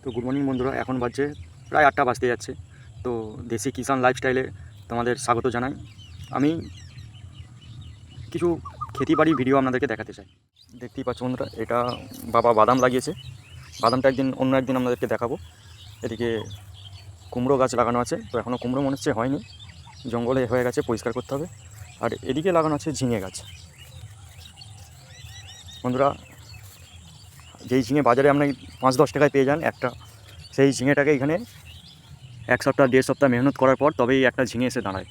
তো good morning বন্ধুরা, এখন বাজছে প্রায় 8টা বাজতে যাচ্ছে। তো দেশি কিষান লাইফস্টাইলে তোমাদের স্বাগত জানাই। আমি কিছু খেতিবাড়ি ভিডিও আপনাদেরকে দেখাতে চাই। দেখতেই পাচ্ছ বন্ধুরা, এটা বাবা বাদাম লাগিয়েছে। বাদামটা অন্য একদিন আপনাদেরকে দেখাবো। এদিকে কুমড়ো গাছ লাগানো আছে, তো এখনও কুমড়ো মনে হচ্ছে হয়নি, জঙ্গলে হয়ে গেছে, পরিষ্কার করতে হবে। আর এদিকে লাগানো আছে ঝিঙে গাছ। বন্ধুরা, যেই ঝিঙে বাজারে আপনি 5-10 টাকায় পেয়ে যান একটা, সেই ঝিঙেটাকে এখানে 1 সপ্তাহ 1.5 সপ্তাহ মেহনত করার পর তবেই একটা ঝিঙে এসে দাঁড়ায়।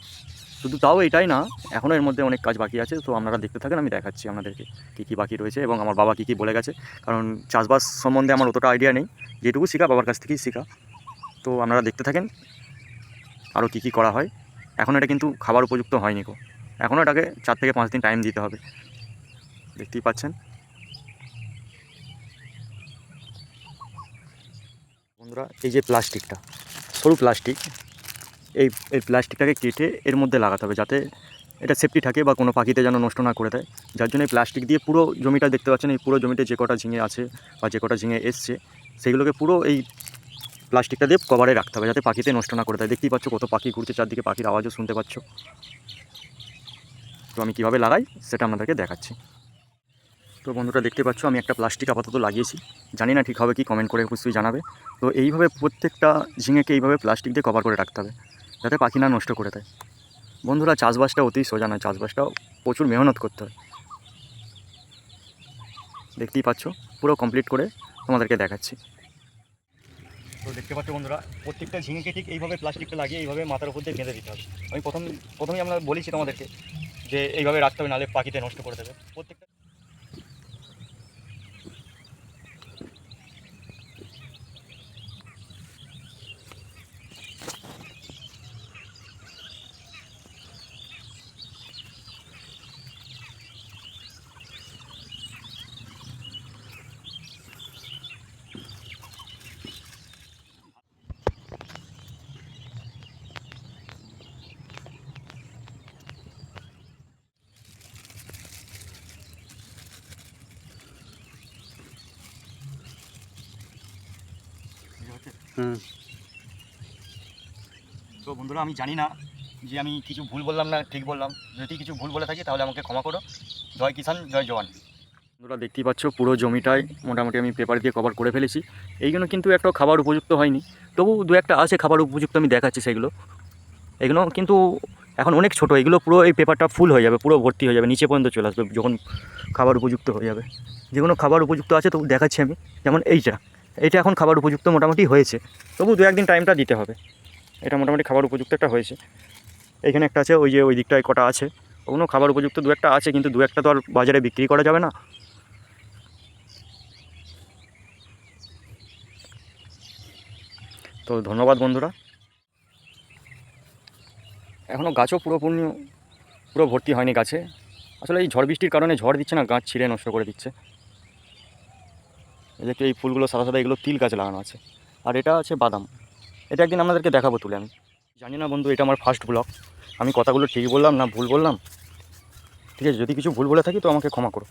শুধু তাও এটাই না, এখনও এর মধ্যে অনেক কাজ বাকি আছে। তো আপনারা দেখতে থাকেন, আমি দেখাচ্ছি আপনাদেরকে কী কী বাকি রয়েছে এবং আমার বাবা কী কী বলে গেছে। কারণ চাষবাস সম্বন্ধে আমার অতটা আইডিয়া নেই, যেটুকু শেখা বাবার কাছ থেকেই শেখা। তো আপনারা দেখতে থাকেন আরও কী কী করা হয়। এখন এটা কিন্তু খাবার উপযুক্ত হয়নি গো, এখনও এটাকে 4 থেকে 5 দিন টাইম দিতে হবে। দেখতেই পাচ্ছেন বন্ধুরা, এই যে প্লাস্টিকটা, সরু প্লাস্টিক, এই এই প্লাস্টিকটাকে কেটে এর মধ্যে লাগাতে হবে, যাতে এটা সেফটি থাকে বা কোনো পাখিতে যেন নষ্ট না করে দেয়। যার জন্য এই প্লাস্টিক দিয়ে পুরো জমিটা দেখতে পাচ্ছেন, এই পুরো জমিতে যে কটা ঝিঙে আছে বা যে কটা ঝিঙে এসছে, সেগুলোকে পুরো এই প্লাস্টিকটা দিয়ে কভারে রাখতে হবে, যাতে পাখিতে নষ্ট না করে দেয়। দেখতেই পাচ্ছ কত পাখি ঘুরছে চারদিকে, পাখির আওয়াজও শুনতে পাচ্ছ। তো আমি কীভাবে লাগাই সেটা আপনাদেরকে দেখাচ্ছি। তো বন্ধুরা, দেখতে পাচ্ছ আমি একটা প্লাস্টিক আপাতত লাগিয়েছি, জানি না ঠিক হবে কি, কমেন্ট করে অবশ্যই জানাবে। তো এইভাবে প্রত্যেকটা ঝিঙেকে এইভাবে প্লাস্টিক দিয়ে কভার করে রাখতে হবে, যাতে পাখি না নষ্ট করে দেয়। বন্ধুরা, চাষবাসটা অতি সোজা নয়, চাষবাসটাও প্রচুর মেহনত করতে হয়। দেখতেই পাচ্ছ পুরো কমপ্লিট করে তোমাদেরকে দেখাচ্ছি। তো দেখতে পাচ্ছ বন্ধুরা, প্রত্যেকটা ঝিঙেকে ঠিক এইভাবে প্লাস্টিকটা লাগিয়ে এইভাবে মাথার উপর দিয়ে বেঁধে দিতে হবে। আমি প্রথমেই আমরা বলেছি তোমাদেরকে যে এইভাবে রাখতে হবে, নাহলে পাখিতে নষ্ট করে দেবে প্রত্যেকটা। তো বন্ধুরা, আমি জানি না যে আমি কিছু ভুল বললাম না ঠিক বললাম, যদি কিছু ভুল বলে থাকি তাহলে আমাকে ক্ষমা করো। জয় কিষান, জয় জওয়ান। বন্ধুরা, দেখতেই পাচ্ছ পুরো জমিটায় মোটামুটি আমি পেপার দিয়ে কভার করে ফেলেছি। এইগুলো কিন্তু একটা খাবার উপযুক্ত হয়নি, তবু দু একটা আছে খাবার উপযুক্ত, আমি দেখাচ্ছি সেগুলো। এগুলো কিন্তু এখন অনেক ছোটো, এগুলো পুরো এই পেপারটা ফুল হয়ে যাবে, পুরো ভর্তি হয়ে যাবে, নিচে পর্যন্ত চলে আসবে যখন খাবার উপযুক্ত হয়ে যাবে। যেগুলো খাবার উপযুক্ত আছে তবু দেখাচ্ছি আমি, যেমন এইটা এখন খাবার উপযুক্ত মোটামুটি হয়েছে, তবু 2-1 দিন টাইমটা দিতে হবে। এটা মোটামুটি খাবার উপযুক্ত একটা হয়েছে। এইখানে একটা আছে, ওই যে ওই দিকটায় কটা আছে, ওগুলো খাবার উপযুক্ত 2-একটা আছে, কিন্তু 2-একটা তো আর বাজারে বিক্রি করা যাবে না। তো ধন্যবাদ বন্ধুরা। এখনও গাছও পুরো ভর্তি হয়নি গাছে। আসলে এই ঝড় বৃষ্টির কারণে ঝড় দিচ্ছে না, গাছ ছিঁড়ে নষ্ট করে দিচ্ছে। এদিকে এই ফুলগুলো সাদা সাদা, এগুলো তিল গাছ লাগানো আছে। আর এটা আছে বাদাম, এটা একদিন আপনাদেরকে দেখাবো তুলে। আমি জানি না বন্ধু, এটা আমার ফার্স্ট ব্লগ, আমি কথাগুলো ঠিক বললাম না ভুল বললাম, ঠিক আছে? যদি কিছু ভুল বলে থাকি তো আমাকে ক্ষমা করো।